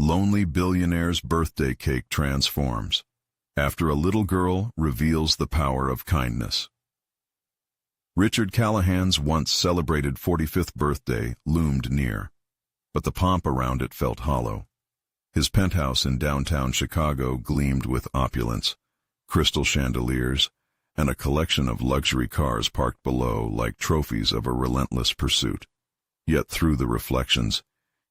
Lonely billionaire's birthday cake transforms after a little girl reveals the power of kindness. Richard Callahan's once celebrated 45th birthday loomed near, but the pomp around it felt hollow. His penthouse in downtown Chicago gleamed with opulence, crystal chandeliers, and a collection of luxury cars parked below like trophies of a relentless pursuit. Yet through the reflections,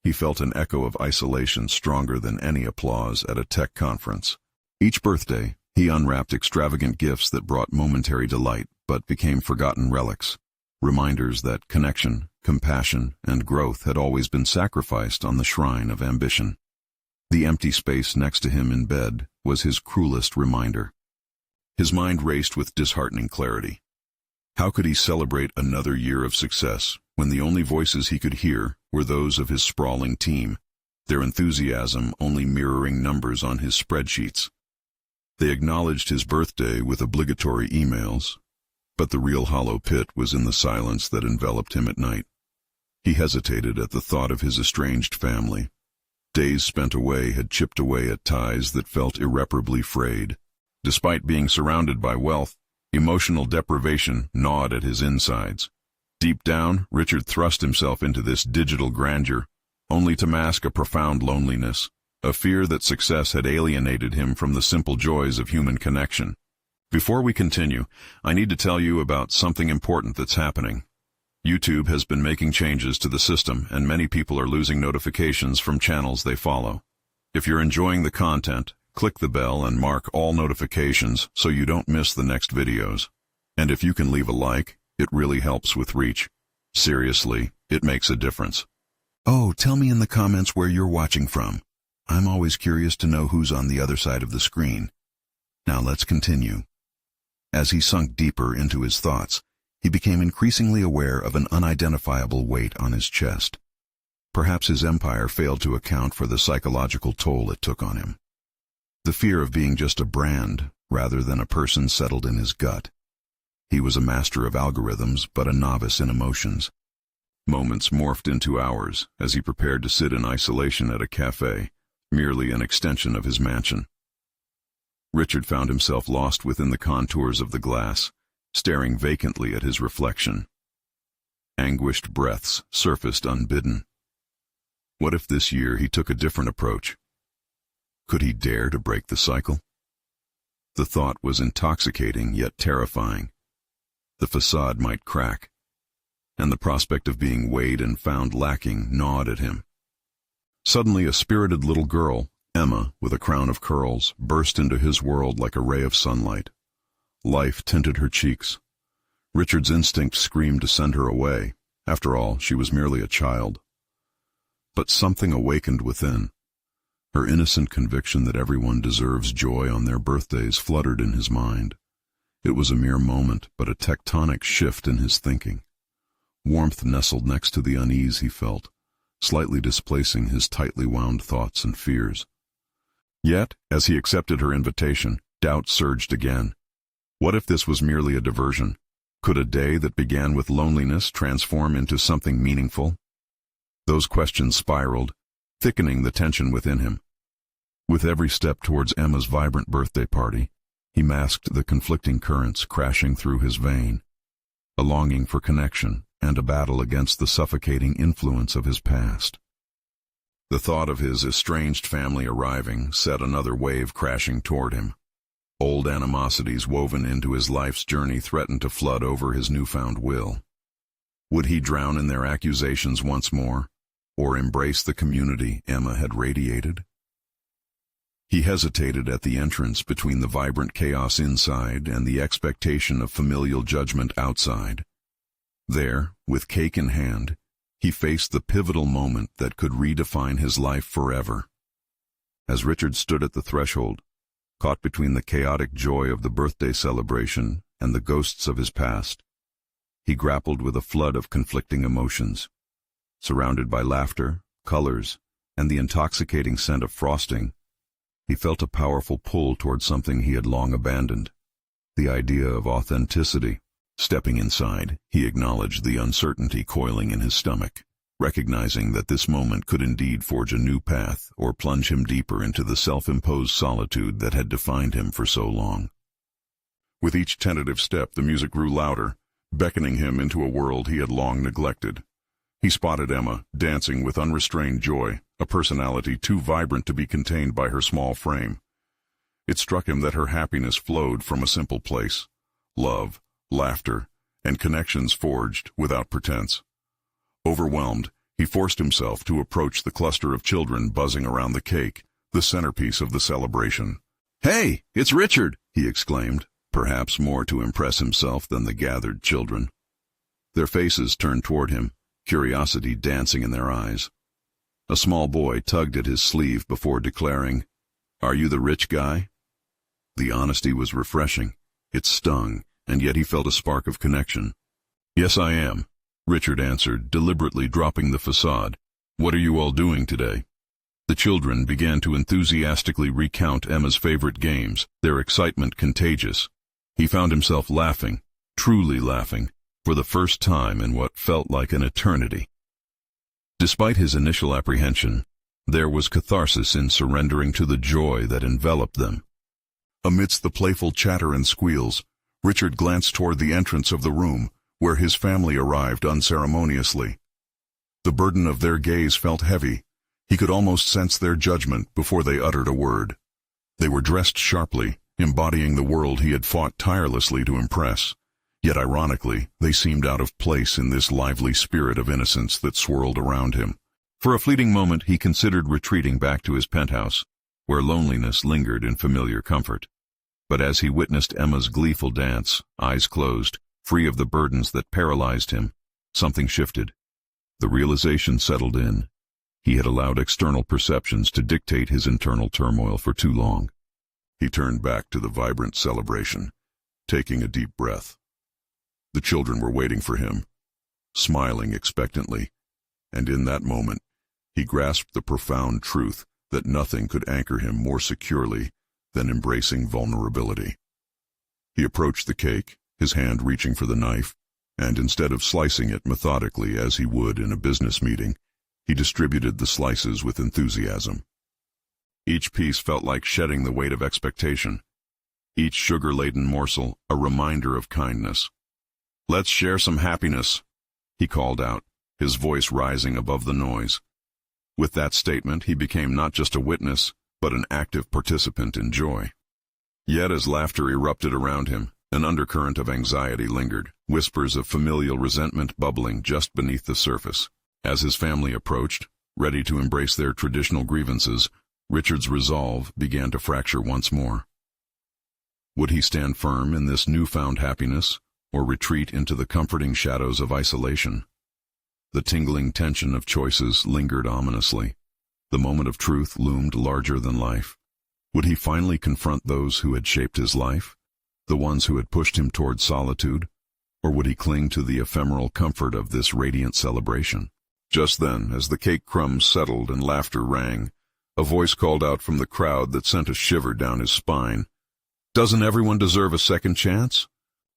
he felt an echo of isolation stronger than any applause at a tech conference. Each birthday, he unwrapped extravagant gifts that brought momentary delight but became forgotten relics, reminders that connection, compassion, and growth had always been sacrificed on the shrine of ambition. The empty space next to him in bed was his cruelest reminder. His mind raced with disheartening clarity. How could he celebrate another year of success when the only voices he could hear were those of his sprawling team, their enthusiasm only mirroring numbers on his spreadsheets? They acknowledged his birthday with obligatory emails, but the real hollow pit was in the silence that enveloped him at night. He hesitated at the thought of his estranged family. Days spent away had chipped away at ties that felt irreparably frayed. Despite being surrounded by wealth, emotional deprivation gnawed at his insides. Deep down, Richard thrust himself into this digital grandeur, only to mask a profound loneliness, a fear that success had alienated him from the simple joys of human connection. Before we continue, I need to tell you about something important that's happening. YouTube has been making changes to the system, and many people are losing notifications from channels they follow. If you're enjoying the content, click the bell and mark all notifications so you don't miss the next videos. And if you can leave a like, it really helps with reach. Seriously, it makes a difference. Oh, tell me in the comments where you're watching from. I'm always curious to know who's on the other side of the screen. Now let's continue. As he sunk deeper into his thoughts, he became increasingly aware of an unidentifiable weight on his chest. Perhaps his empire failed to account for the psychological toll it took on him. The fear of being just a brand rather than a person settled in his gut. He was a master of algorithms, but a novice in emotions. Moments morphed into hours as he prepared to sit in isolation at a cafe, merely an extension of his mansion. Richard found himself lost within the contours of the glass, staring vacantly at his reflection. Anguished breaths surfaced unbidden. What if this year he took a different approach? Could he dare to break the cycle? The thought was intoxicating yet terrifying. The facade might crack, and the prospect of being weighed and found lacking gnawed at him. Suddenly a spirited little girl, Emma, with a crown of curls, burst into his world like a ray of sunlight. Life tinted her cheeks. Richard's instinct screamed to send her away. After all, she was merely a child. But something awakened within. Her innocent conviction that everyone deserves joy on their birthdays fluttered in his mind. It was a mere moment, but a tectonic shift in his thinking. Warmth nestled next to the unease he felt, slightly displacing his tightly wound thoughts and fears. Yet, as he accepted her invitation, doubt surged again. What if this was merely a diversion? Could a day that began with loneliness transform into something meaningful? Those questions spiraled, thickening the tension within him. With every step towards Emma's vibrant birthday party, he masked the conflicting currents crashing through his vein, a longing for connection and a battle against the suffocating influence of his past. The thought of his estranged family arriving set another wave crashing toward him. Old animosities woven into his life's journey threatened to flood over his newfound will. Would he drown in their accusations once more, or embrace the community Emma had radiated? He hesitated at the entrance between the vibrant chaos inside and the expectation of familial judgment outside. There, with cake in hand, he faced the pivotal moment that could redefine his life forever. As Richard stood at the threshold, caught between the chaotic joy of the birthday celebration and the ghosts of his past, he grappled with a flood of conflicting emotions. Surrounded by laughter, colors, and the intoxicating scent of frosting, he felt a powerful pull toward something he had long abandoned, the idea of authenticity. Stepping inside, he acknowledged the uncertainty coiling in his stomach. recognizing that this moment could indeed forge a new path or plunge him deeper into the self-imposed solitude that had defined him for so long. With each tentative step, the music grew louder, beckoning him into a world he had long neglected. He spotted Emma, dancing with unrestrained joy, a personality too vibrant to be contained by her small frame. It struck him that her happiness flowed from a simple place: love, laughter, and connections forged without pretense. Overwhelmed, he forced himself to approach the cluster of children buzzing around the cake, the centerpiece of the celebration. "Hey, it's Richard!" he exclaimed, perhaps more to impress himself than the gathered children. Their faces turned toward him, curiosity dancing in their eyes. A small boy tugged at his sleeve before declaring, "Are you the rich guy?" The honesty was refreshing. It stung, and yet he felt a spark of connection. "Yes, I am," Richard answered, deliberately dropping the facade. "What are you all doing today?" The children began to enthusiastically recount Emma's favorite games, their excitement contagious. He found himself laughing, truly laughing, for the first time in what felt like an eternity. Despite his initial apprehension, there was catharsis in surrendering to the joy that enveloped them. Amidst the playful chatter and squeals, Richard glanced toward the entrance of the room, where his family arrived unceremoniously. The burden of their gaze felt heavy. He could almost sense their judgment before they uttered a word. They were dressed sharply, embodying the world he had fought tirelessly to impress. Yet ironically, they seemed out of place in this lively spirit of innocence that swirled around him. For a fleeting moment he considered retreating back to his penthouse, where loneliness lingered in familiar comfort. But as he witnessed Emma's gleeful dance, eyes closed, free of the burdens that paralyzed him, something shifted. The realization settled in. He had allowed external perceptions to dictate his internal turmoil for too long. He turned back to the vibrant celebration, taking a deep breath. The children were waiting for him, smiling expectantly, and in that moment, he grasped the profound truth that nothing could anchor him more securely than embracing vulnerability. He approached the cake, his hand reaching for the knife, and instead of slicing it methodically as he would in a business meeting, he distributed the slices with enthusiasm. Each piece felt like shedding the weight of expectation, each sugar-laden morsel a reminder of kindness. "Let's share some happiness," he called out, his voice rising above the noise. With that statement, he became not just a witness, but an active participant in joy. Yet as laughter erupted around him, an undercurrent of anxiety lingered, whispers of familial resentment bubbling just beneath the surface. As his family approached, ready to embrace their traditional grievances, Richard's resolve began to fracture once more. Would he stand firm in this newfound happiness, or retreat into the comforting shadows of isolation? The tingling tension of choices lingered ominously. The moment of truth loomed larger than life. Would he finally confront those who had shaped his life, the ones who had pushed him toward solitude, or would he cling to the ephemeral comfort of this radiant celebration? Just then, as the cake crumbs settled and laughter rang, a voice called out from the crowd that sent a shiver down his spine. "Doesn't everyone deserve a second chance?"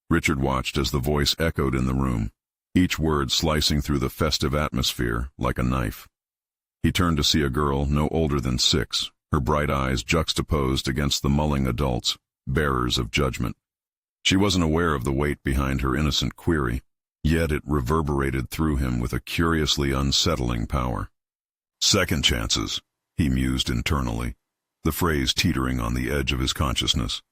Richard watched as the voice echoed in the room, each word slicing through the festive atmosphere like a knife. He turned to see a girl no older than 6, her bright eyes juxtaposed against the mulling adults, bearers of judgment. She wasn't aware of the weight behind her innocent query, yet it reverberated through him with a curiously unsettling power. "Second chances," he mused internally, the phrase teetering on the edge of his consciousness.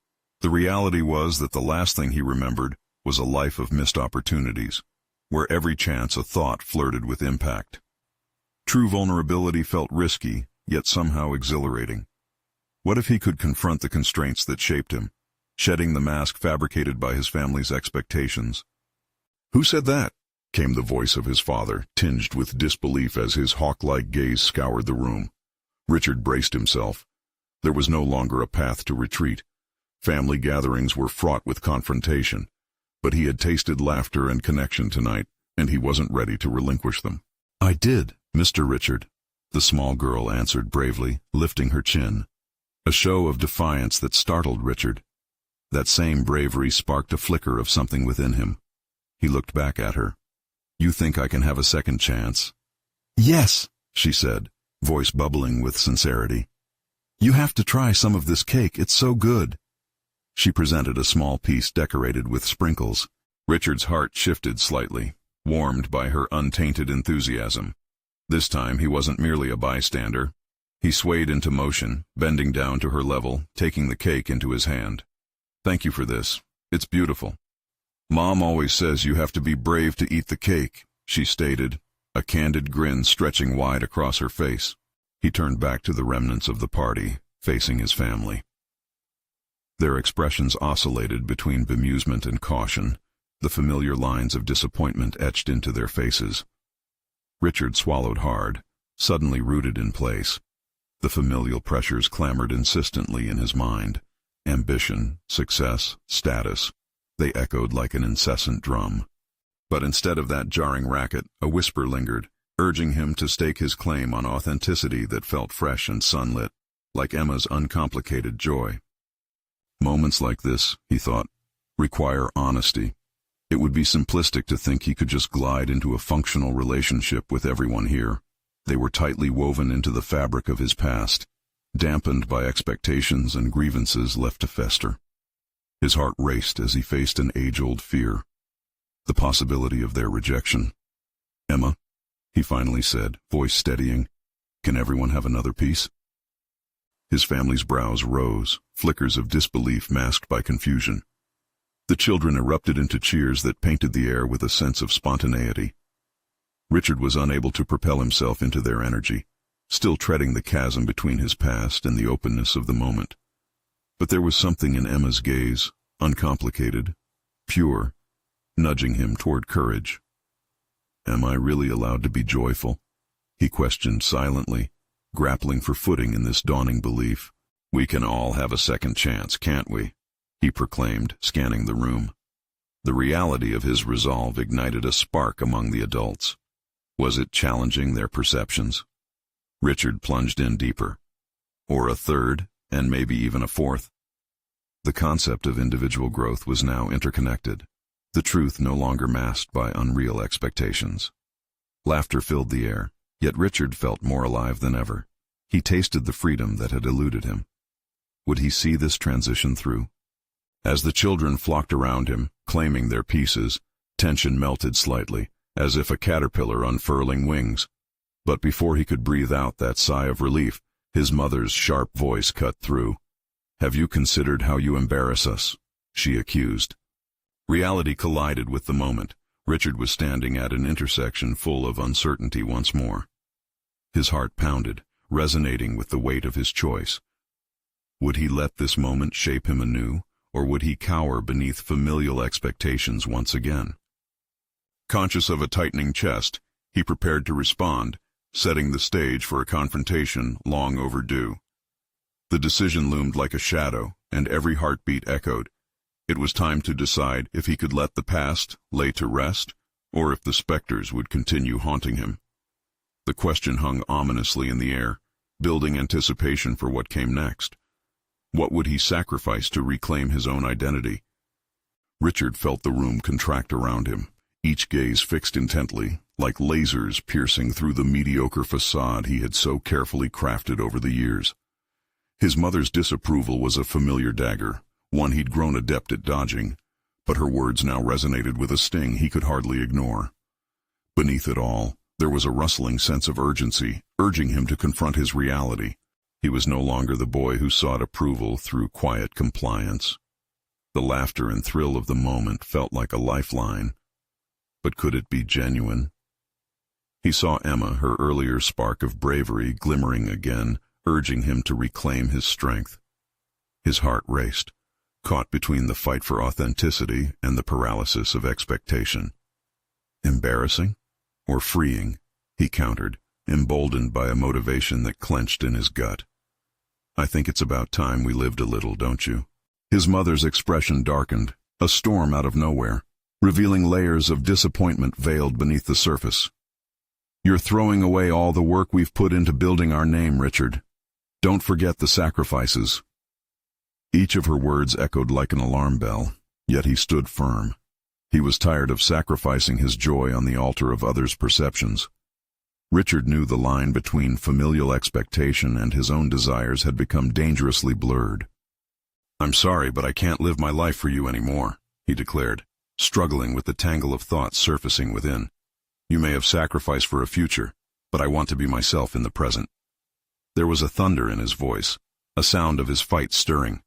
The reality was that the last thing he remembered was a life of missed opportunities, where every chance a thought flirted with impact. True vulnerability felt risky, yet somehow exhilarating. What if he could confront the constraints that shaped him, shedding the mask fabricated by his family's expectations? "Who said that?" came the voice of his father, tinged with disbelief as his hawk-like gaze scoured the room. Richard braced himself. There was no longer a path to retreat. Family gatherings were fraught with confrontation, but he had tasted laughter and connection tonight, and he wasn't ready to relinquish them. "I did, Mr. Richard," the small girl answered bravely, lifting her chin. A show of defiance that startled Richard. That same bravery sparked a flicker of something within him. He looked back at her. "You think I can have a second chance?" Yes, she said, voice bubbling with sincerity. You have to try some of this cake, it's so good. She presented a small piece decorated with sprinkles. Richard's heart shifted slightly, warmed by her untainted enthusiasm. This time he wasn't merely a bystander. He swayed into motion, bending down to her level, taking the cake into his hand. Thank you for this. It's beautiful. Mom always says you have to be brave to eat the cake, she stated, a candid grin stretching wide across her face. He turned back to the remnants of the party, facing his family. Their expressions oscillated between bemusement and caution, the familiar lines of disappointment etched into their faces. Richard swallowed hard, suddenly rooted in place. The familial pressures clamored insistently in his mind. Ambition, success, status. They echoed like an incessant drum. But instead of that jarring racket, a whisper lingered, urging him to stake his claim on authenticity that felt fresh and sunlit, like Emma's uncomplicated joy. Moments like this, he thought, require honesty. It would be simplistic to think he could just glide into a functional relationship with everyone here. They were tightly woven into the fabric of his past, dampened by expectations and grievances left to fester. His heart raced as he faced an age-old fear, the possibility of their rejection. Emma, he finally said, voice steadying, can everyone have another piece? His family's brows rose, flickers of disbelief masked by confusion. The children erupted into cheers that painted the air with a sense of spontaneity. Richard was unable to propel himself into their energy, still treading the chasm between his past and the openness of the moment. But there was something in Emma's gaze, uncomplicated, pure, nudging him toward courage. Am I really allowed to be joyful? He questioned silently, grappling for footing in this dawning belief. We can all have a second chance, can't we? He proclaimed, scanning the room. The reality of his resolve ignited a spark among the adults. Was it challenging their perceptions? Richard plunged in deeper. Or a third, and maybe even a fourth. The concept of individual growth was now interconnected, the truth no longer masked by unreal expectations. Laughter filled the air, yet Richard felt more alive than ever. He tasted the freedom that had eluded him. Would he see this transition through? As the children flocked around him, claiming their pieces, tension melted slightly, as if a caterpillar unfurling wings. But before he could breathe out that sigh of relief, his mother's sharp voice cut through. Have you considered how you embarrass us? She accused. Reality collided with the moment. Richard was standing at an intersection full of uncertainty once more. His heart pounded, resonating with the weight of his choice. Would he let this moment shape him anew, or would he cower beneath familial expectations once again? Conscious of a tightening chest, he prepared to respond, setting the stage for a confrontation long overdue. The decision loomed like a shadow, and every heartbeat echoed. It was time to decide if he could let the past lay to rest, or if the specters would continue haunting him. The question hung ominously in the air, building anticipation for what came next. What would he sacrifice to reclaim his own identity? Richard felt the room contract around him, each gaze fixed intently, like lasers piercing through the mediocre facade he had so carefully crafted over the years. His mother's disapproval was a familiar dagger, one he'd grown adept at dodging, but her words now resonated with a sting he could hardly ignore. Beneath it all, there was a rustling sense of urgency, urging him to confront his reality. He was no longer the boy who sought approval through quiet compliance. The laughter and thrill of the moment felt like a lifeline. But could it be genuine? He saw Emma, her earlier spark of bravery, glimmering again, urging him to reclaim his strength. His heart raced, caught between the fight for authenticity and the paralysis of expectation. Embarrassing? Or freeing? He countered, emboldened by a motivation that clenched in his gut. I think it's about time we lived a little, don't you? His mother's expression darkened, a storm out of nowhere, revealing layers of disappointment veiled beneath the surface. You're throwing away all the work we've put into building our name, Richard. Don't forget the sacrifices. Each of her words echoed like an alarm bell, yet he stood firm. He was tired of sacrificing his joy on the altar of others' perceptions. Richard knew the line between familial expectation and his own desires had become dangerously blurred. "I'm sorry, but I can't live my life for you anymore," he declared, struggling with the tangle of thoughts surfacing within. "You may have sacrificed for a future, but I want to be myself in the present." There was a thunder in his voice, a sound of his fight stirring.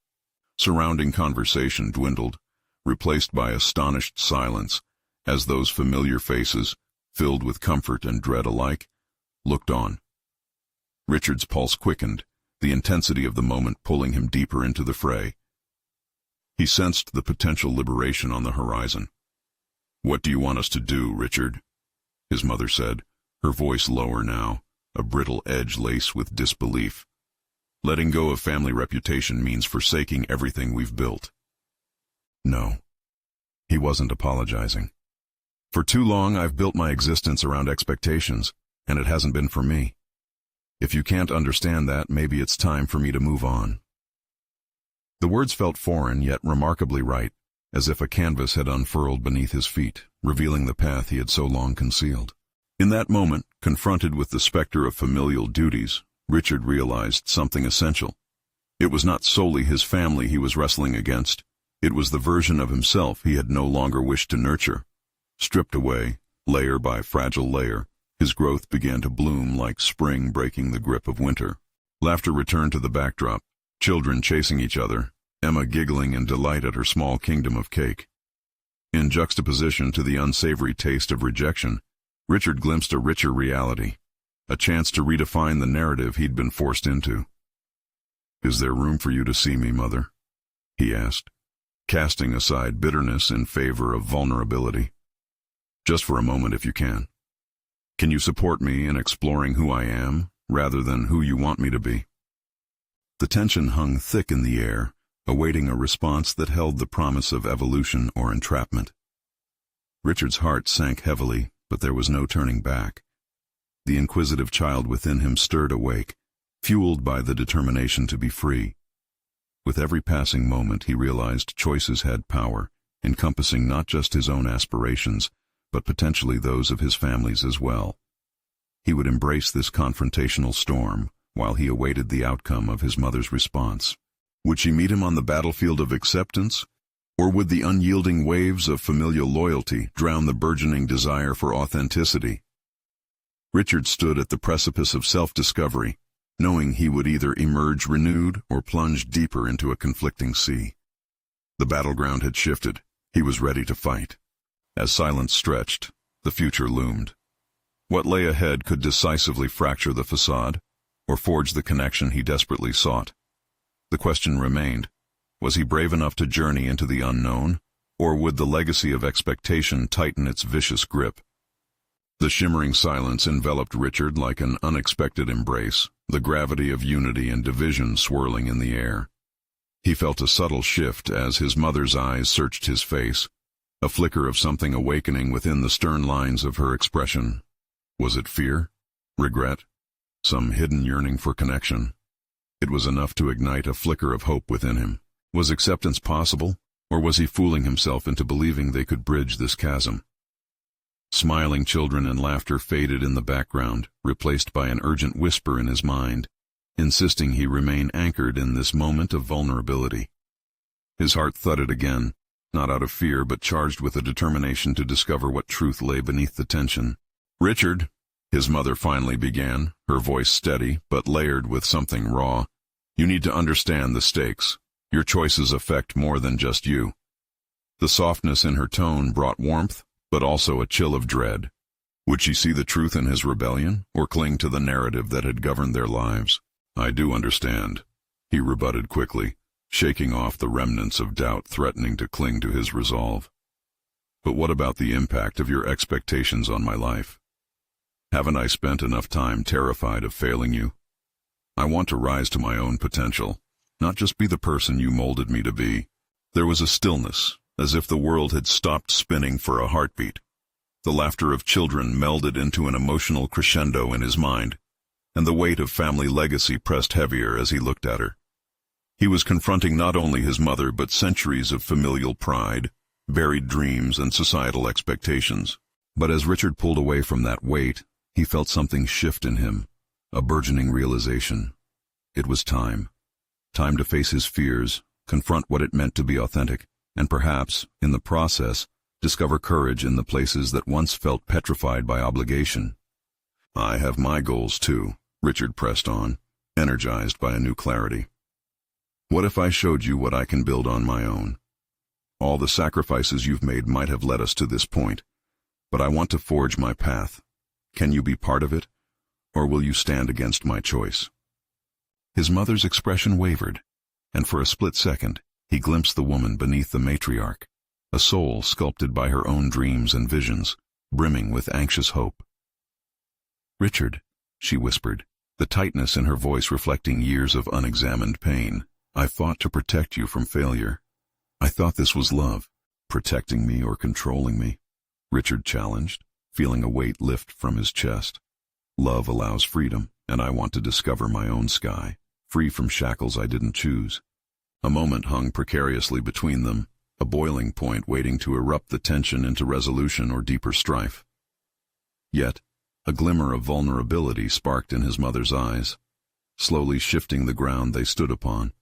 Surrounding conversation dwindled, replaced by astonished silence, as those familiar faces, filled with comfort and dread alike, looked on. Richard's pulse quickened, the intensity of the moment pulling him deeper into the fray. He sensed the potential liberation on the horizon. "What do you want us to do, Richard?" his mother said, her voice lower now, a brittle edge laced with disbelief. "Letting go of family reputation means forsaking everything we've built." No. He wasn't apologizing. "For too long I've built my existence around expectations, and it hasn't been for me. If you can't understand that, maybe it's time for me to move on." The words felt foreign, yet remarkably right, as if a canvas had unfurled beneath his feet, revealing the path he had so long concealed. In that moment, confronted with the specter of familial duties, Richard realized something essential. It was not solely his family he was wrestling against. It was the version of himself he had no longer wished to nurture. Stripped away, layer by fragile layer, his growth began to bloom like spring breaking the grip of winter. Laughter returned to the backdrop, children chasing each other, Emma giggling in delight at her small kingdom of cake. In juxtaposition to the unsavory taste of rejection, Richard glimpsed a richer reality, a chance to redefine the narrative he'd been forced into. "Is there room for you to see me, Mother?" he asked, casting aside bitterness in favor of vulnerability. "Just for a moment if you can. Can you support me in exploring who I am, rather than who you want me to be?" The tension hung thick in the air, awaiting a response that held the promise of evolution or entrapment. Richard's heart sank heavily, but there was no turning back. The inquisitive child within him stirred awake, fueled by the determination to be free. With every passing moment he realized choices had power, encompassing not just his own aspirations, but potentially those of his family's as well. He would embrace this confrontational storm, while he awaited the outcome of his mother's response. Would she meet him on the battlefield of acceptance, or would the unyielding waves of familial loyalty drown the burgeoning desire for authenticity? Richard stood at the precipice of self-discovery, knowing he would either emerge renewed or plunge deeper into a conflicting sea. The battleground had shifted. He was ready to fight. As silence stretched, the future loomed. What lay ahead could decisively fracture the facade, or forge the connection he desperately sought. The question remained, was he brave enough to journey into the unknown, or would the legacy of expectation tighten its vicious grip? The shimmering silence enveloped Richard like an unexpected embrace, the gravity of unity and division swirling in the air. He felt a subtle shift as his mother's eyes searched his face, a flicker of something awakening within the stern lines of her expression. Was it fear? Regret? Some hidden yearning for connection? It was enough to ignite a flicker of hope within him. Was acceptance possible, or was he fooling himself into believing they could bridge this chasm? Smiling children and laughter faded in the background, replaced by an urgent whisper in his mind, insisting he remain anchored in this moment of vulnerability. His heart thudded again, not out of fear but charged with a determination to discover what truth lay beneath the tension. "Richard," his mother finally began, her voice steady but layered with something raw, "you need to understand the stakes. Your choices affect more than just you." The softness in her tone brought warmth, but also a chill of dread. Would she see the truth in his rebellion, or cling to the narrative that had governed their lives? "I do understand," he rebutted quickly, shaking off the remnants of doubt threatening to cling to his resolve. "But what about the impact of your expectations on my life? Haven't I spent enough time terrified of failing you? I want to rise to my own potential, not just be the person you molded me to be." There was a stillness, as if the world had stopped spinning for a heartbeat. The laughter of children melded into an emotional crescendo in his mind, and the weight of family legacy pressed heavier as he looked at her. He was confronting not only his mother but centuries of familial pride, buried dreams, and societal expectations. But as Richard pulled away from that weight, He felt something shift in him, a burgeoning realization. It was time. Time to face his fears, confront what it meant to be authentic, and perhaps, in the process, discover courage in the places that once felt petrified by obligation. I have my goals too, Richard pressed on, energized by a new clarity. What if I showed you what I can build on my own? All the sacrifices you've made might have led us to this point, but I want to forge my path. Can you be part of it, or will you stand against my choice? His mother's expression wavered, and for a split second, he glimpsed the woman beneath the matriarch, a soul sculpted by her own dreams and visions, brimming with anxious hope. "Richard," she whispered, the tightness in her voice reflecting years of unexamined pain, "I fought to protect you from failure. I thought this was love, protecting me or controlling me," Richard challenged, feeling a weight lift from his chest. "Love allows freedom, and I want to discover my own sky, free from shackles I didn't choose." A moment hung precariously between them, a boiling point waiting to erupt the tension into resolution or deeper strife. Yet, a glimmer of vulnerability sparked in his mother's eyes, slowly shifting the ground they stood upon.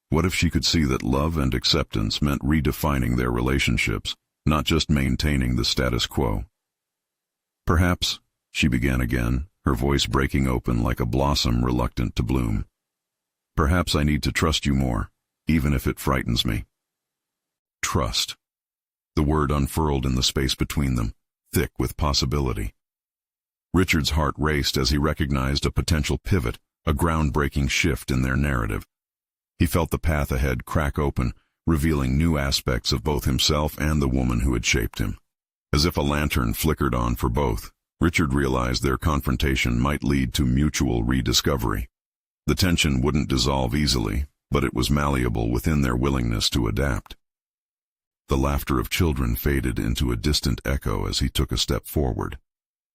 What if she could see that love and acceptance meant redefining their relationships, not just maintaining the status quo? "Perhaps," she began again, her voice breaking open like a blossom reluctant to bloom. "Perhaps I need to trust you more, even if it frightens me." Trust. The word unfurled in the space between them, thick with possibility. Richard's heart raced as he recognized a potential pivot, a groundbreaking shift in their narrative. He felt the path ahead crack open, revealing new aspects of both himself and the woman who had shaped him. As if a lantern flickered on for both, Richard realized their confrontation might lead to mutual rediscovery. The tension wouldn't dissolve easily, but it was malleable within their willingness to adapt. The laughter of children faded into a distant echo as he took a step forward.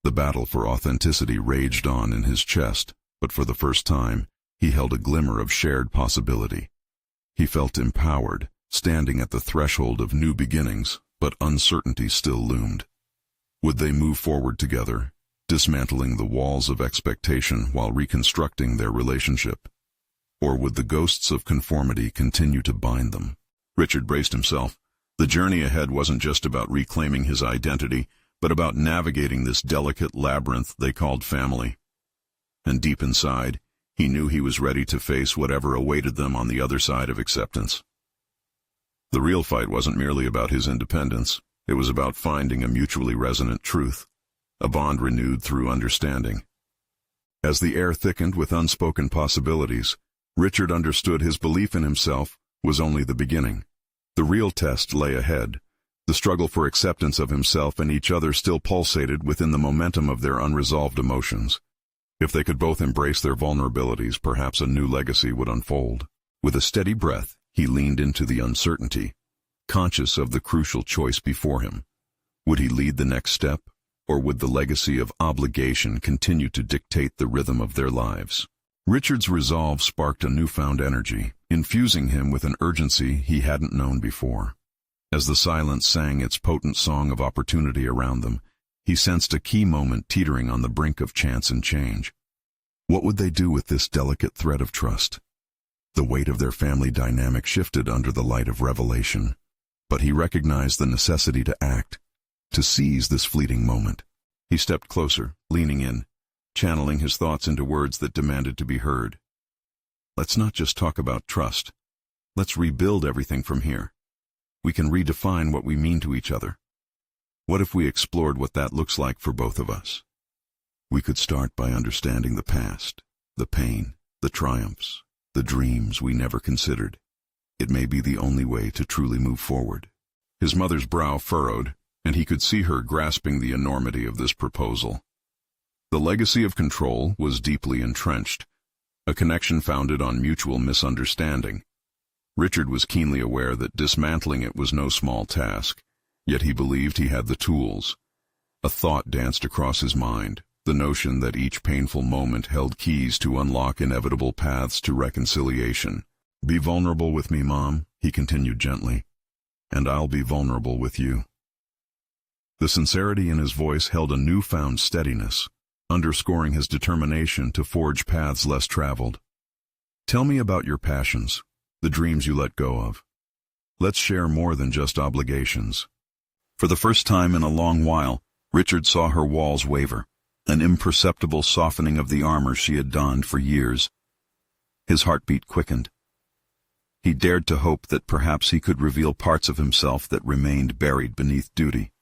The battle for authenticity raged on in his chest, but for the first time, he held a glimmer of shared possibility. He felt empowered, standing at the threshold of new beginnings, but uncertainty still loomed. Would they move forward together, dismantling the walls of expectation while reconstructing their relationship? Or would the ghosts of conformity continue to bind them? Richard braced himself. The journey ahead wasn't just about reclaiming his identity, but about navigating this delicate labyrinth they called family. And deep inside, he knew he was ready to face whatever awaited them on the other side of acceptance. The real fight wasn't merely about his independence. It was about finding a mutually resonant truth, a bond renewed through understanding. As the air thickened with unspoken possibilities, Richard understood his belief in himself was only the beginning. The real test lay ahead. The struggle for acceptance of himself and each other still pulsated within the momentum of their unresolved emotions. If they could both embrace their vulnerabilities, perhaps a new legacy would unfold. With a steady breath, he leaned into the uncertainty, conscious of the crucial choice before him. Would he lead the next step, or would the legacy of obligation continue to dictate the rhythm of their lives? Richard's resolve sparked a newfound energy, infusing him with an urgency he hadn't known before. As the silence sang its potent song of opportunity around them, he sensed a key moment teetering on the brink of chance and change. What would they do with this delicate thread of trust? The weight of their family dynamic shifted under the light of revelation, but he recognized the necessity to act, to seize this fleeting moment. He stepped closer, leaning in, channeling his thoughts into words that demanded to be heard. "Let's not just talk about trust. Let's rebuild everything from here. We can redefine what we mean to each other. What if we explored what that looks like for both of us? We could start by understanding the past, the pain, the triumphs, the dreams we never considered. It may be the only way to truly move forward." His mother's brow furrowed, and he could see her grasping the enormity of this proposal. The legacy of control was deeply entrenched, a connection founded on mutual misunderstanding. Richard was keenly aware that dismantling it was no small task, yet he believed he had the tools. A thought danced across his mind, the notion that each painful moment held keys to unlock inevitable paths to reconciliation. "Be vulnerable with me, Mom," he continued gently, "and I'll be vulnerable with you." The sincerity in his voice held a newfound steadiness, underscoring his determination to forge paths less traveled. "Tell me about your passions, the dreams you let go of. Let's share more than just obligations." For the first time in a long while, Richard saw her walls waver, an imperceptible softening of the armor she had donned for years. His heartbeat quickened. He dared to hope that perhaps he could reveal parts of himself that remained buried beneath duty.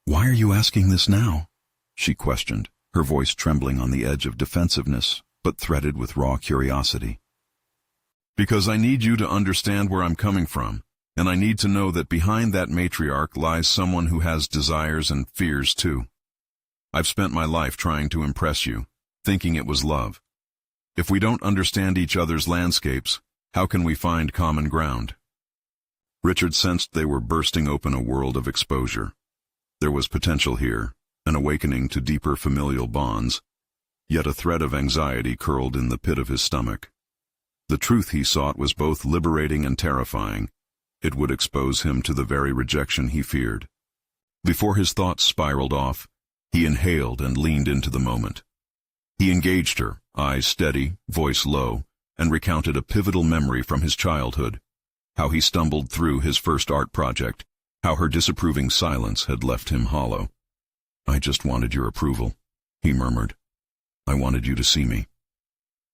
"Why are you asking this now?" she questioned, her voice trembling on the edge of defensiveness, but threaded with raw curiosity. "Because I need you to understand where I'm coming from, and I need to know that behind that matriarch lies someone who has desires and fears too. I've spent my life trying to impress you, thinking it was love. If we don't understand each other's landscapes, how can we find common ground?" Richard sensed they were bursting open a world of exposure. There was potential here, an awakening to deeper familial bonds, yet a thread of anxiety curled in the pit of his stomach. The truth he sought was both liberating and terrifying. It would expose him to the very rejection he feared. Before his thoughts spiraled off, he inhaled and leaned into the moment. He engaged her, eyes steady, voice low, and recounted a pivotal memory from his childhood, how he stumbled through his first art project, how her disapproving silence had left him hollow. "I just wanted your approval," he murmured. "I wanted you to see me."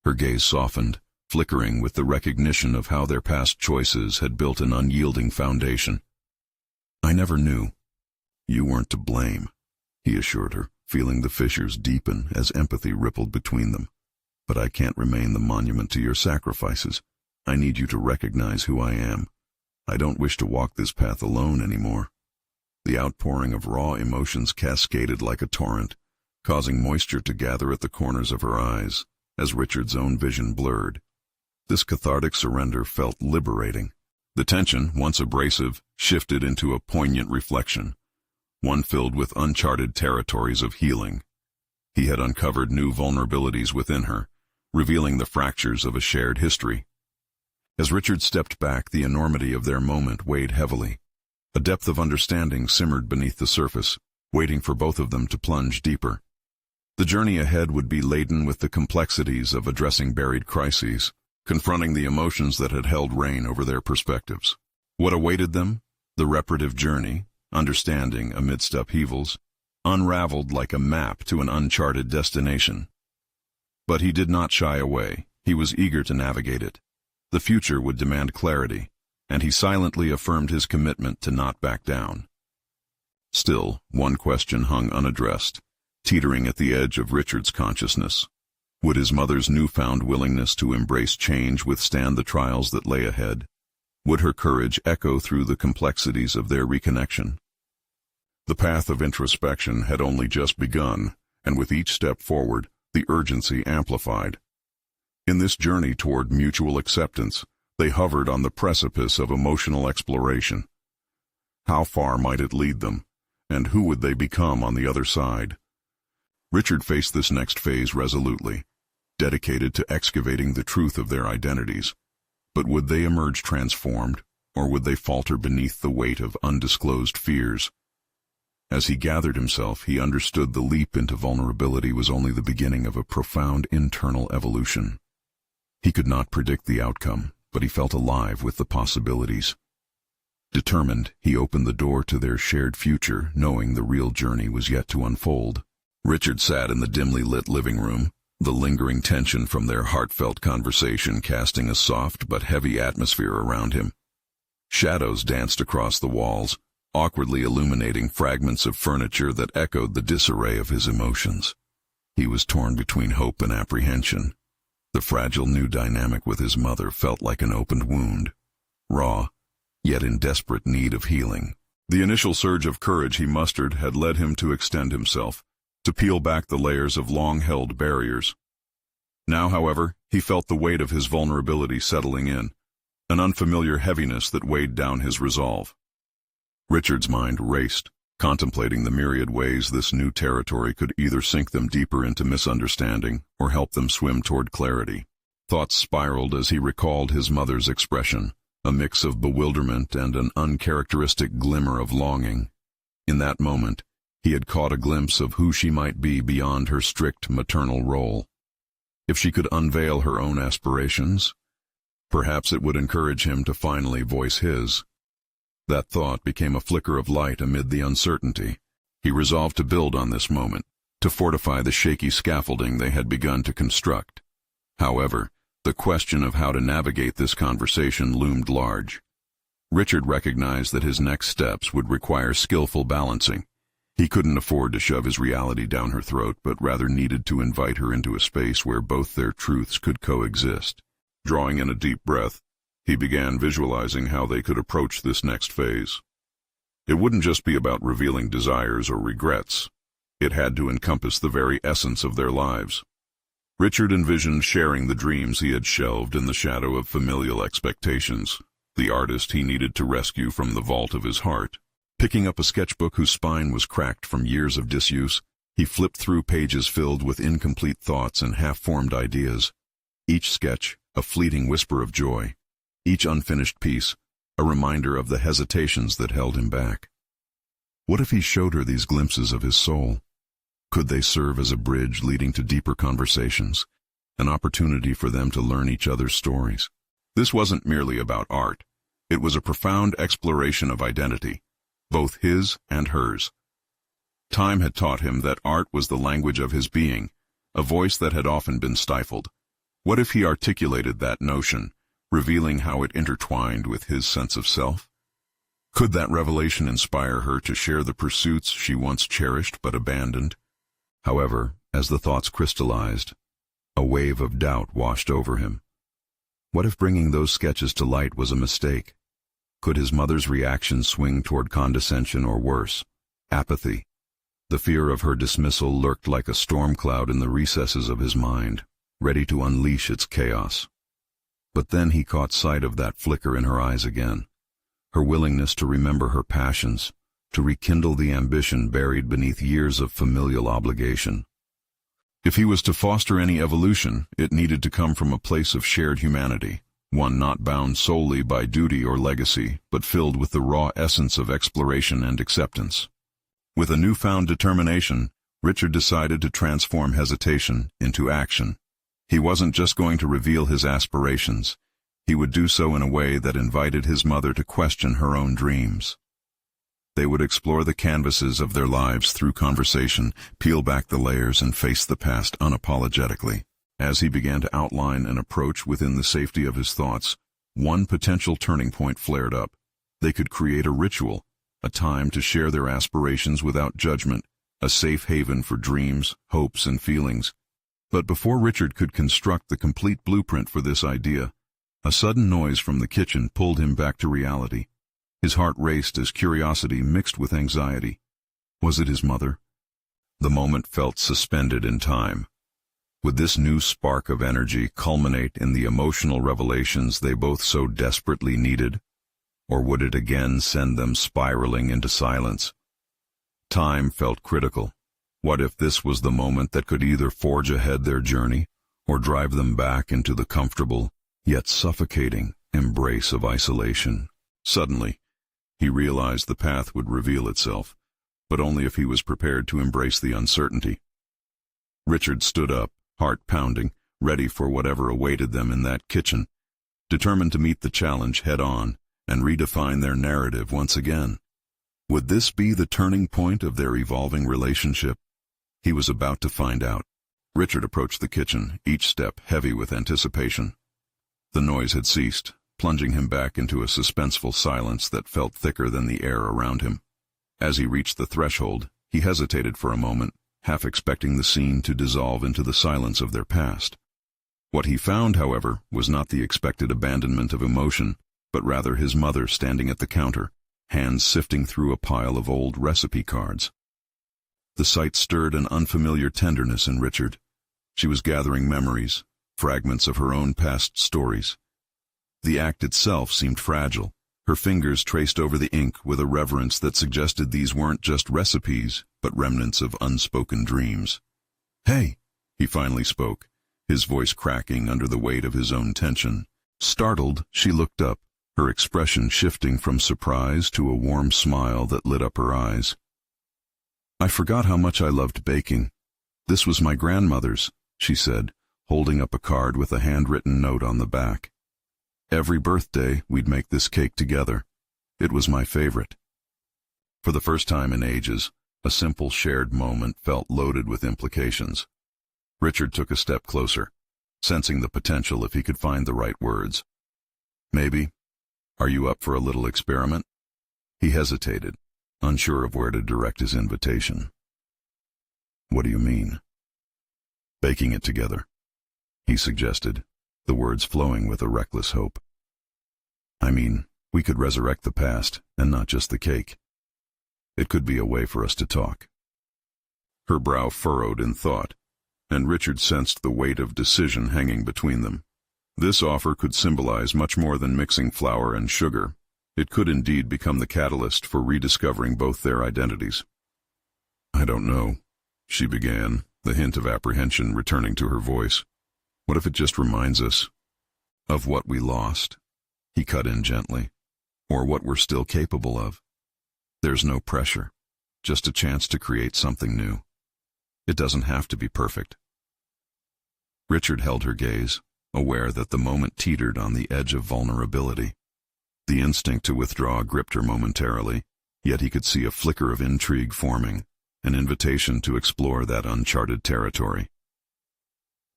Her gaze softened, flickering with the recognition of how their past choices had built an unyielding foundation. "I never knew. You weren't to blame," he assured her, feeling the fissures deepen as empathy rippled between them. "But I can't remain the monument to your sacrifices. I need you to recognize who I am. I don't wish to walk this path alone anymore." The outpouring of raw emotions cascaded like a torrent, causing moisture to gather at the corners of her eyes, as Richard's own vision blurred. This cathartic surrender felt liberating. The tension, once abrasive, shifted into a poignant reflection, one filled with uncharted territories of healing. He had uncovered new vulnerabilities within her, revealing the fractures of a shared history. As Richard stepped back, the enormity of their moment weighed heavily. A depth of understanding simmered beneath the surface, waiting for both of them to plunge deeper. The journey ahead would be laden with the complexities of addressing buried crises, confronting the emotions that had held reign over their perspectives. What awaited them? The reparative journey, understanding amidst upheavals, unraveled like a map to an uncharted destination. But he did not shy away. He was eager to navigate it. The future would demand clarity, and he silently affirmed his commitment to not back down. Still, one question hung unaddressed, teetering at the edge of Richard's consciousness. Would his mother's newfound willingness to embrace change withstand the trials that lay ahead? Would her courage echo through the complexities of their reconnection? The path of introspection had only just begun, and with each step forward, the urgency amplified. In this journey toward mutual acceptance, they hovered on the precipice of emotional exploration. How far might it lead them, and who would they become on the other side? Richard faced this next phase resolutely, dedicated to excavating the truth of their identities. But would they emerge transformed, or would they falter beneath the weight of undisclosed fears? As he gathered himself, he understood the leap into vulnerability was only the beginning of a profound internal evolution. He could not predict the outcome, but he felt alive with the possibilities. Determined, he opened the door to their shared future, knowing the real journey was yet to unfold. Richard sat in the dimly lit living room, the lingering tension from their heartfelt conversation casting a soft but heavy atmosphere around him. Shadows danced across the walls, awkwardly illuminating fragments of furniture that echoed the disarray of his emotions. He was torn between hope and apprehension. The fragile new dynamic with his mother felt like an opened wound, raw, yet in desperate need of healing. The initial surge of courage he mustered had led him to extend himself, to peel back the layers of long-held barriers. Now, however, he felt the weight of his vulnerability settling in, an unfamiliar heaviness that weighed down his resolve. Richard's mind raced, contemplating the myriad ways this new territory could either sink them deeper into misunderstanding or help them swim toward clarity. Thoughts spiraled as he recalled his mother's expression, a mix of bewilderment and an uncharacteristic glimmer of longing. In that moment, He had caught a glimpse of who she might be beyond her strict maternal role. If she could unveil her own aspirations, perhaps it would encourage him to finally voice his. That thought became a flicker of light amid the uncertainty. He resolved to build on this moment, to fortify the shaky scaffolding they had begun to construct. However, the question of how to navigate this conversation loomed large. Richard recognized that his next steps would require skillful balancing. He couldn't afford to shove his reality down her throat, but rather needed to invite her into a space where both their truths could coexist. Drawing in a deep breath, he began visualizing how they could approach this next phase. It wouldn't just be about revealing desires or regrets. It had to encompass the very essence of their lives. Richard envisioned sharing the dreams he had shelved in the shadow of familial expectations, the artist he needed to rescue from the vault of his heart. Picking up a sketchbook whose spine was cracked from years of disuse, he flipped through pages filled with incomplete thoughts and half-formed ideas. Each sketch, a fleeting whisper of joy. Each unfinished piece, a reminder of the hesitations that held him back. What if he showed her these glimpses of his soul? Could they serve as a bridge leading to deeper conversations, an opportunity for them to learn each other's stories? This wasn't merely about art. It was a profound exploration of identity, both his and hers. Time had taught him that art was the language of his being, a voice that had often been stifled. What if he articulated that notion, revealing how it intertwined with his sense of self? Could that revelation inspire her to share the pursuits she once cherished but abandoned? However, as the thoughts crystallized, a wave of doubt washed over him. What if bringing those sketches to light was a mistake? Could his mother's reaction swing toward condescension or worse, apathy? The fear of her dismissal lurked like a storm cloud in the recesses of his mind, ready to unleash its chaos. But then he caught sight of that flicker in her eyes again, her willingness to remember her passions, to rekindle the ambition buried beneath years of familial obligation. If he was to foster any evolution, it needed to come from a place of shared humanity, one not bound solely by duty or legacy, but filled with the raw essence of exploration and acceptance. With a newfound determination, Richard decided to transform hesitation into action. He wasn't just going to reveal his aspirations. He would do so in a way that invited his mother to question her own dreams. They would explore the canvases of their lives through conversation, peel back the layers, and face the past unapologetically. As he began to outline an approach within the safety of his thoughts, one potential turning point flared up. They could create a ritual, a time to share their aspirations without judgment, a safe haven for dreams, hopes, and feelings. But before Richard could construct the complete blueprint for this idea, a sudden noise from the kitchen pulled him back to reality. His heart raced as curiosity mixed with anxiety. Was it his mother? The moment felt suspended in time. Would this new spark of energy culminate in the emotional revelations they both so desperately needed? Or would it again send them spiraling into silence? Time felt critical. What if this was the moment that could either forge ahead their journey or drive them back into the comfortable, yet suffocating, embrace of isolation? Suddenly, he realized the path would reveal itself, but only if he was prepared to embrace the uncertainty. Richard stood up, heart pounding, ready for whatever awaited them in that kitchen, determined to meet the challenge head-on and redefine their narrative once again. Would this be the turning point of their evolving relationship? He was about to find out. Richard approached the kitchen, each step heavy with anticipation. The noise had ceased, plunging him back into a suspenseful silence that felt thicker than the air around him. As he reached the threshold, he hesitated for a moment, half expecting the scene to dissolve into the silence of their past. What he found, however, was not the expected abandonment of emotion, but rather his mother standing at the counter, hands sifting through a pile of old recipe cards. The sight stirred an unfamiliar tenderness in Richard. She was gathering memories, fragments of her own past stories. The act itself seemed fragile. Her fingers traced over the ink with a reverence that suggested these weren't just recipes, but remnants of unspoken dreams. "Hey," he finally spoke, his voice cracking under the weight of his own tension. Startled, she looked up, her expression shifting from surprise to a warm smile that lit up her eyes. I forgot how much I loved baking. This was my grandmother's, she said, holding up a card with a handwritten note on the back. Every birthday, we'd make this cake together. It was my favorite. For the first time in ages, a simple shared moment felt loaded with implications. Richard took a step closer, sensing the potential if he could find the right words. Maybe. Are you up for a little experiment? He hesitated, unsure of where to direct his invitation. What do you mean? Baking it together, he suggested, the words flowing with a reckless hope. I mean, we could resurrect the past, and not just the cake. It could be a way for us to talk. Her brow furrowed in thought, and Richard sensed the weight of decision hanging between them. This offer could symbolize much more than mixing flour and sugar. It could indeed become the catalyst for rediscovering both their identities. I don't know, she began, the hint of apprehension returning to her voice. What if it just reminds us of what we lost? He cut in gently. Or what we're still capable of. There's no pressure, just a chance to create something new. It doesn't have to be perfect. Richard held her gaze, aware that the moment teetered on the edge of vulnerability. The instinct to withdraw gripped her momentarily, yet he could see a flicker of intrigue forming, an invitation to explore that uncharted territory.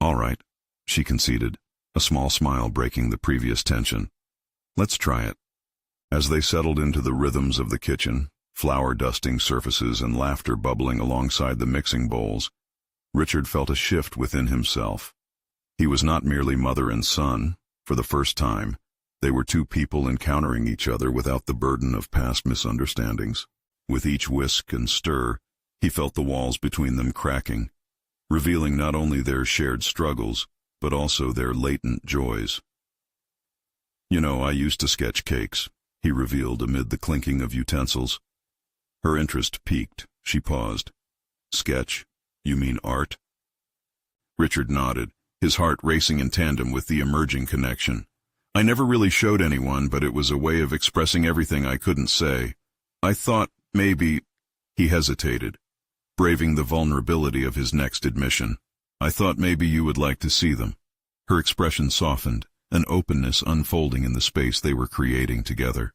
All right, she conceded, a small smile breaking the previous tension. Let's try it. As they settled into the rhythms of the kitchen, flour dusting surfaces and laughter bubbling alongside the mixing bowls, Richard felt a shift within himself. He was not merely mother and son. For the first time, they were two people encountering each other without the burden of past misunderstandings. With each whisk and stir, he felt the walls between them cracking, revealing not only their shared struggles, but also their latent joys. You know, I used to sketch cakes, he revealed amid the clinking of utensils. Her interest piqued. She paused. Sketch? You mean art? Richard nodded, his heart racing in tandem with the emerging connection. I never really showed anyone, but it was a way of expressing everything I couldn't say. I thought maybe... He hesitated, braving the vulnerability of his next admission. I thought maybe you would like to see them. Her expression softened, an openness unfolding in the space they were creating together.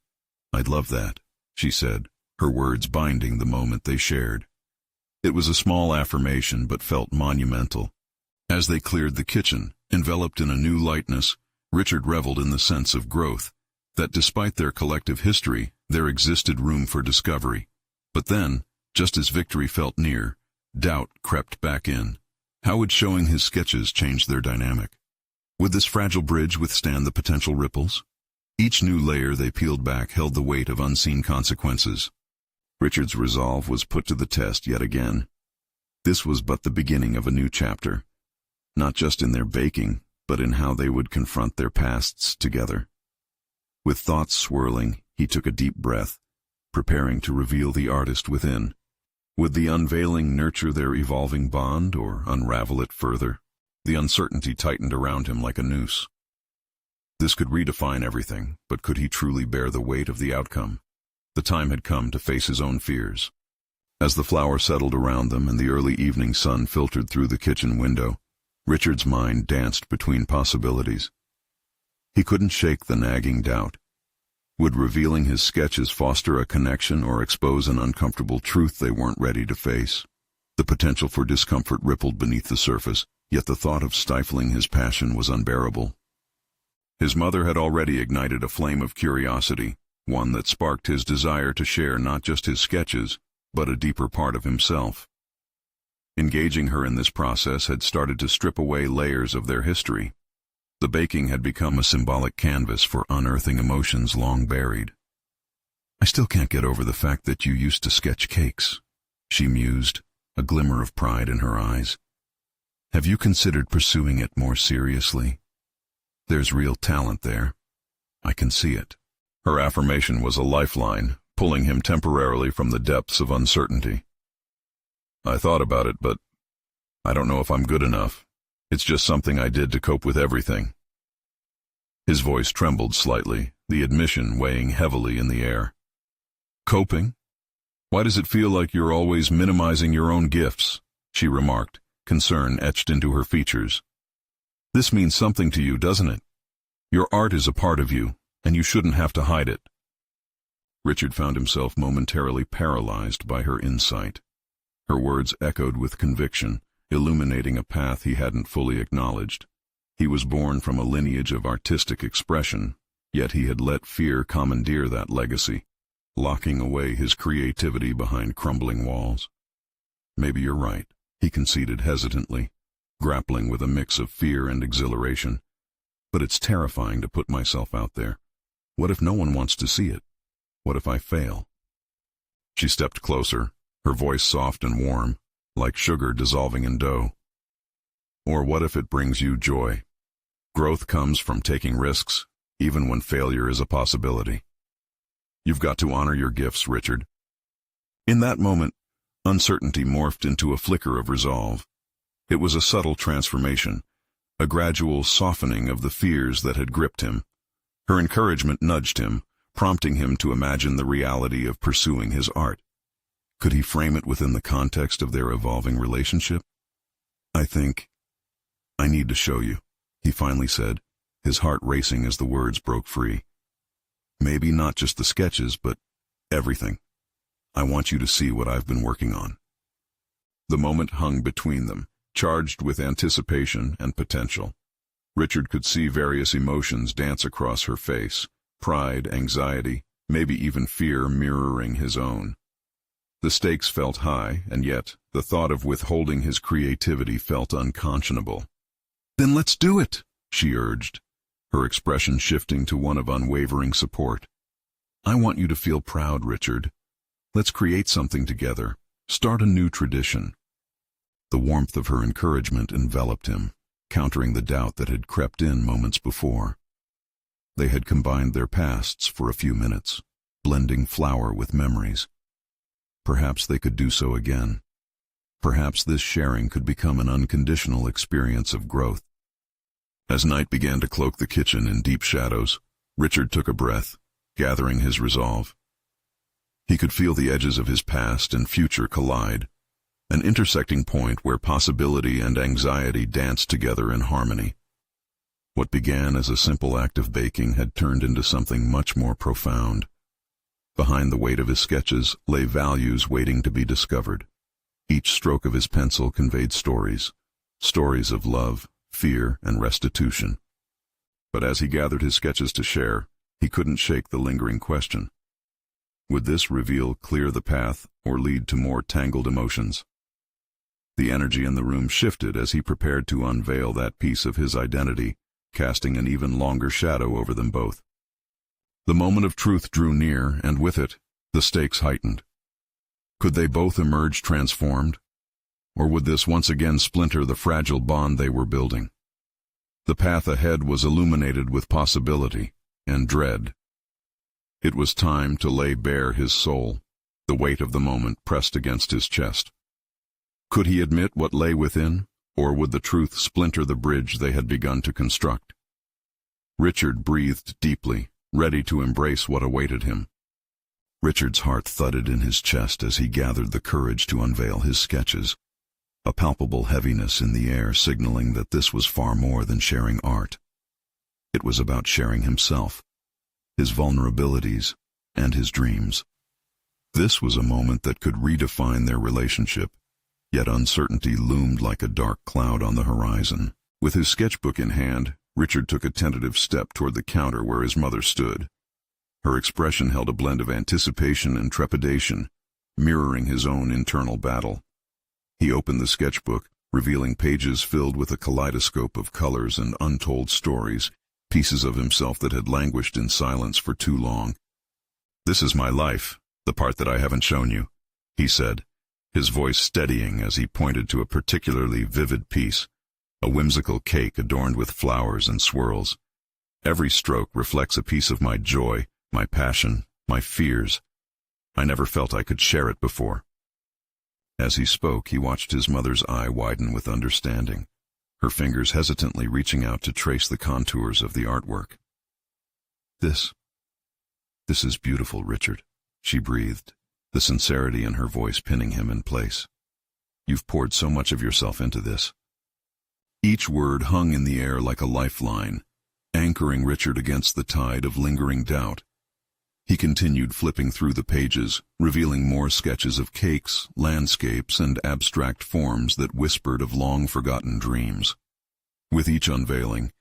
I'd love that, she said, her words binding the moment they shared. It was a small affirmation but felt monumental. As they cleared the kitchen, enveloped in a new lightness, Richard reveled in the sense of growth, that despite their collective history, there existed room for discovery. But then, just as victory felt near, doubt crept back in. How would showing his sketches change their dynamic? Would this fragile bridge withstand the potential ripples? Each new layer they peeled back held the weight of unseen consequences. Richard's resolve was put to the test yet again. This was but the beginning of a new chapter, not just in their baking, but in how they would confront their pasts together. With thoughts swirling, he took a deep breath, preparing to reveal the artist within. Would the unveiling nurture their evolving bond or unravel it further? The uncertainty tightened around him like a noose. This could redefine everything, but could he truly bear the weight of the outcome? The time had come to face his own fears. As the flour settled around them and the early evening sun filtered through the kitchen window, Richard's mind danced between possibilities. He couldn't shake the nagging doubt. Would revealing his sketches foster a connection or expose an uncomfortable truth they weren't ready to face? The potential for discomfort rippled beneath the surface, yet the thought of stifling his passion was unbearable. His mother had already ignited a flame of curiosity, one that sparked his desire to share not just his sketches, but a deeper part of himself. Engaging her in this process had started to strip away layers of their history. The baking had become a symbolic canvas for unearthing emotions long buried. I still can't get over the fact that you used to sketch cakes, she mused, a glimmer of pride in her eyes. Have you considered pursuing it more seriously? There's real talent there. I can see it. Her affirmation was a lifeline, pulling him temporarily from the depths of uncertainty. I thought about it, but I don't know if I'm good enough. It's just something I did to cope with everything. His voice trembled slightly, the admission weighing heavily in the air. Coping? Why does it feel like you're always minimizing your own gifts? She remarked, concern etched into her features. This means something to you, doesn't it? Your art is a part of you, and you shouldn't have to hide it. Richard found himself momentarily paralyzed by her insight. Her words echoed with conviction, illuminating a path he hadn't fully acknowledged. He was born from a lineage of artistic expression, yet he had let fear commandeer that legacy, locking away his creativity behind crumbling walls. Maybe you're right, he conceded hesitantly, grappling with a mix of fear and exhilaration. But it's terrifying to put myself out there. What if no one wants to see it? What if I fail? She stepped closer, her voice soft and warm, like sugar dissolving in dough. Or what if it brings you joy? Growth comes from taking risks, even when failure is a possibility. You've got to honor your gifts, Richard. In that moment, uncertainty morphed into a flicker of resolve. It was a subtle transformation, a gradual softening of the fears that had gripped him. Her encouragement nudged him, prompting him to imagine the reality of pursuing his art. Could he frame it within the context of their evolving relationship? I need to show you, he finally said, his heart racing as the words broke free. Maybe not just the sketches, but everything. I want you to see what I've been working on. The moment hung between them, charged with anticipation and potential. Richard could see various emotions dance across her face, pride, anxiety, maybe even fear mirroring his own. The stakes felt high, and yet the thought of withholding his creativity felt unconscionable. Then let's do it, she urged, her expression shifting to one of unwavering support. I want you to feel proud, Richard. Let's create something together, start a new tradition. The warmth of her encouragement enveloped him, countering the doubt that had crept in moments before. They had combined their pasts for a few minutes, blending flower with memories. Perhaps they could do so again. Perhaps this sharing could become an unconditional experience of growth. As night began to cloak the kitchen in deep shadows, Richard took a breath, gathering his resolve. He could feel the edges of his past and future collide, an intersecting point where possibility and anxiety danced together in harmony. What began as a simple act of baking had turned into something much more profound. Behind the weight of his sketches lay values waiting to be discovered. Each stroke of his pencil conveyed stories of love, fear, and restitution. But as he gathered his sketches to share, he couldn't shake the lingering question. Would this reveal clear the path or lead to more tangled emotions? The energy in the room shifted as he prepared to unveil that piece of his identity, casting an even longer shadow over them both. The moment of truth drew near, and with it, the stakes heightened. Could they both emerge transformed? Or would this once again splinter the fragile bond they were building? The path ahead was illuminated with possibility and dread. It was time to lay bare his soul, the weight of the moment pressed against his chest. Could he admit what lay within, or would the truth splinter the bridge they had begun to construct? Richard breathed deeply, ready to embrace what awaited him. Richard's heart thudded in his chest as he gathered the courage to unveil his sketches, a palpable heaviness in the air signaling that this was far more than sharing art. It was about sharing himself, his vulnerabilities, and his dreams. This was a moment that could redefine their relationship, yet uncertainty loomed like a dark cloud on the horizon. With his sketchbook in hand, Richard took a tentative step toward the counter where his mother stood. Her expression held a blend of anticipation and trepidation, mirroring his own internal battle. He opened the sketchbook, revealing pages filled with a kaleidoscope of colors and untold stories, pieces of himself that had languished in silence for too long. "This is my life, the part that I haven't shown you," he said, his voice steadying as he pointed to a particularly vivid piece, a whimsical cake adorned with flowers and swirls. "Every stroke reflects a piece of my joy, my passion, my fears. I never felt I could share it before." As he spoke, he watched his mother's eye widen with understanding, her fingers hesitantly reaching out to trace the contours of the artwork. This is beautiful, Richard," she breathed, the sincerity in her voice pinning him in place. "You've poured so much of yourself into this." Each word hung in the air like a lifeline, anchoring Richard against the tide of lingering doubt. He continued flipping through the pages, revealing more sketches of cakes, landscapes, and abstract forms that whispered of long-forgotten dreams. With each unveiling,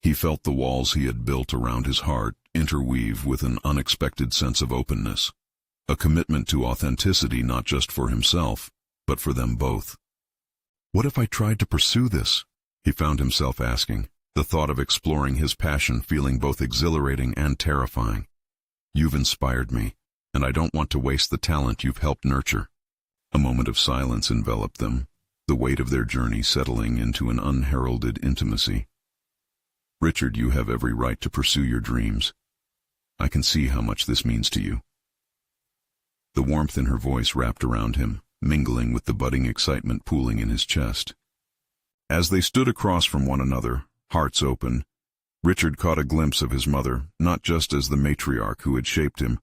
he felt the walls he had built around his heart interweave with an unexpected sense of openness, a commitment to authenticity not just for himself, but for them both. "What if I tried to pursue this?" he found himself asking, the thought of exploring his passion feeling both exhilarating and terrifying. "You've inspired me, and I don't want to waste the talent you've helped nurture." A moment of silence enveloped them, the weight of their journey settling into an unheralded intimacy. "Richard, you have every right to pursue your dreams. I can see how much this means to you." The warmth in her voice wrapped around him, mingling with the budding excitement pooling in his chest. As they stood across from one another, hearts open, Richard caught a glimpse of his mother, not just as the matriarch who had shaped him,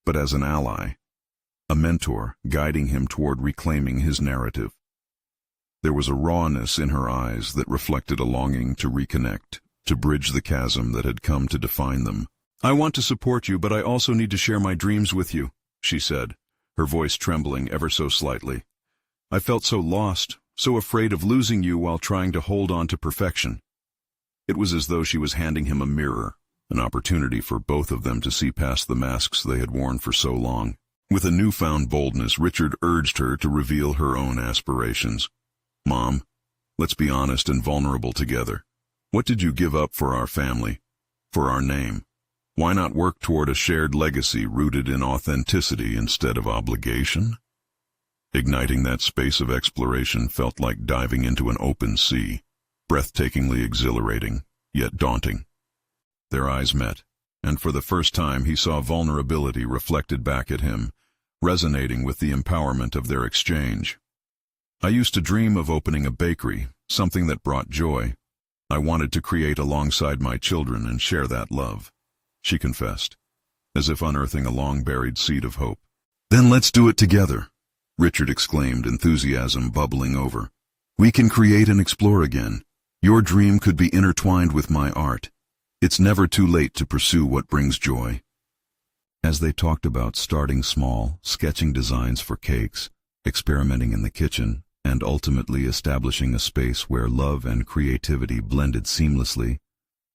but as an ally, a mentor guiding him toward reclaiming his narrative. There was a rawness in her eyes that reflected a longing to reconnect, to bridge the chasm that had come to define them. "I want to support you, but I also need to share my dreams with you," she said, her voice trembling ever so slightly. "I felt so lost, so afraid of losing you while trying to hold on to perfection." It was as though she was handing him a mirror, an opportunity for both of them to see past the masks they had worn for so long. With a newfound boldness, Richard urged her to reveal her own aspirations. "Mom, let's be honest and vulnerable together. What did you give up for our family, for our name? Why not work toward a shared legacy rooted in authenticity instead of obligation?" Igniting that space of exploration felt like diving into an open sea, breathtakingly exhilarating, yet daunting. Their eyes met, and for the first time he saw vulnerability reflected back at him, resonating with the empowerment of their exchange. "I used to dream of opening a bakery, something that brought joy. I wanted to create alongside my children and share that love," she confessed, as if unearthing a long-buried seed of hope. "Then let's do it together," Richard exclaimed, enthusiasm bubbling over. "We can create and explore again. Your dream could be intertwined with my art. It's never too late to pursue what brings joy." As they talked about starting small, sketching designs for cakes, experimenting in the kitchen, and ultimately establishing a space where love and creativity blended seamlessly,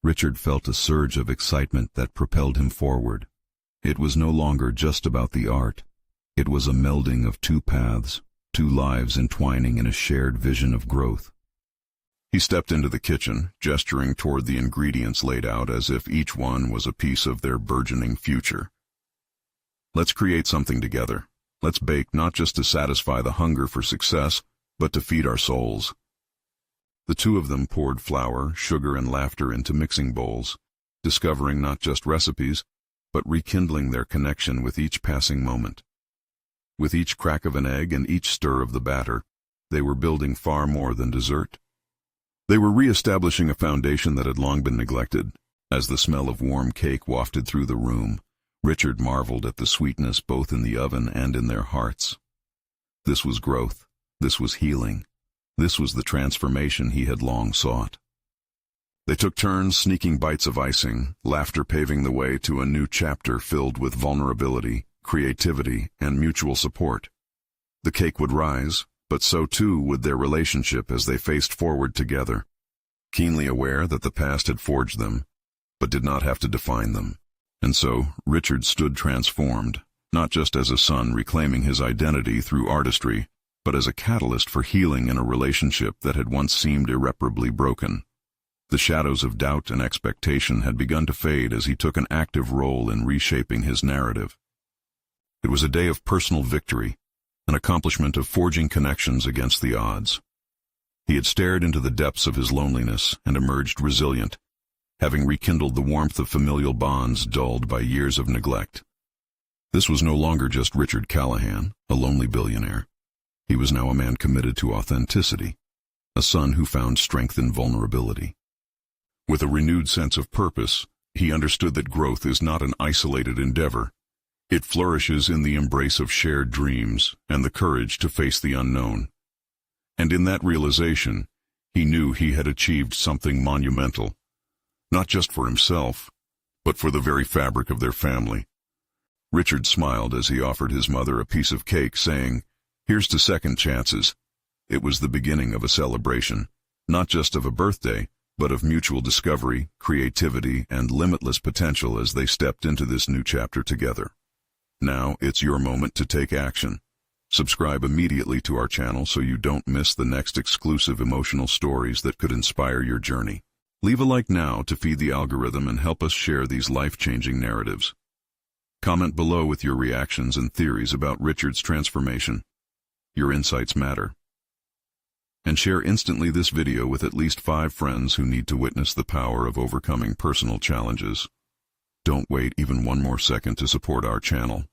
Richard felt a surge of excitement that propelled him forward. It was no longer just about the art. It was a melding of two paths, two lives entwining in a shared vision of growth. He stepped into the kitchen, gesturing toward the ingredients laid out as if each one was a piece of their burgeoning future. "Let's create something together. Let's bake not just to satisfy the hunger for success, but to feed our souls." The two of them poured flour, sugar, and laughter into mixing bowls, discovering not just recipes, but rekindling their connection with each passing moment. With each crack of an egg and each stir of the batter, they were building far more than dessert. They were re-establishing a foundation that had long been neglected. As the smell of warm cake wafted through the room, Richard marveled at the sweetness both in the oven and in their hearts. This was growth. This was healing. This was the transformation he had long sought. They took turns sneaking bites of icing, laughter paving the way to a new chapter filled with vulnerability, creativity, and mutual support. The cake would rise, but so too would their relationship as they faced forward together, keenly aware that the past had forged them, but did not have to define them. And so, Richard stood transformed, not just as a son reclaiming his identity through artistry, but as a catalyst for healing in a relationship that had once seemed irreparably broken. The shadows of doubt and expectation had begun to fade as he took an active role in reshaping his narrative. It was a day of personal victory, an accomplishment of forging connections against the odds. He had stared into the depths of his loneliness and emerged resilient, having rekindled the warmth of familial bonds dulled by years of neglect. This was no longer just Richard Callahan, a lonely billionaire. He was now a man committed to authenticity, a son who found strength in vulnerability. With a renewed sense of purpose, he understood that growth is not an isolated endeavor. It flourishes in the embrace of shared dreams and the courage to face the unknown. And in that realization, he knew he had achieved something monumental, not just for himself, but for the very fabric of their family. Richard smiled as he offered his mother a piece of cake, saying, "Here's to second chances." It was the beginning of a celebration, not just of a birthday, but of mutual discovery, creativity, and limitless potential as they stepped into this new chapter together. Now, it's your moment to take action. Subscribe immediately to our channel so you don't miss the next exclusive emotional stories that could inspire your journey. Leave a like now to feed the algorithm and help us share these life-changing narratives. Comment below with your reactions and theories about Richard's transformation. Your insights matter. And share instantly this video with at least 5 friends who need to witness the power of overcoming personal challenges. Don't wait even one more second to support our channel.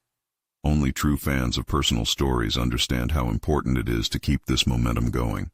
Only true fans of personal stories understand how important it is to keep this momentum going.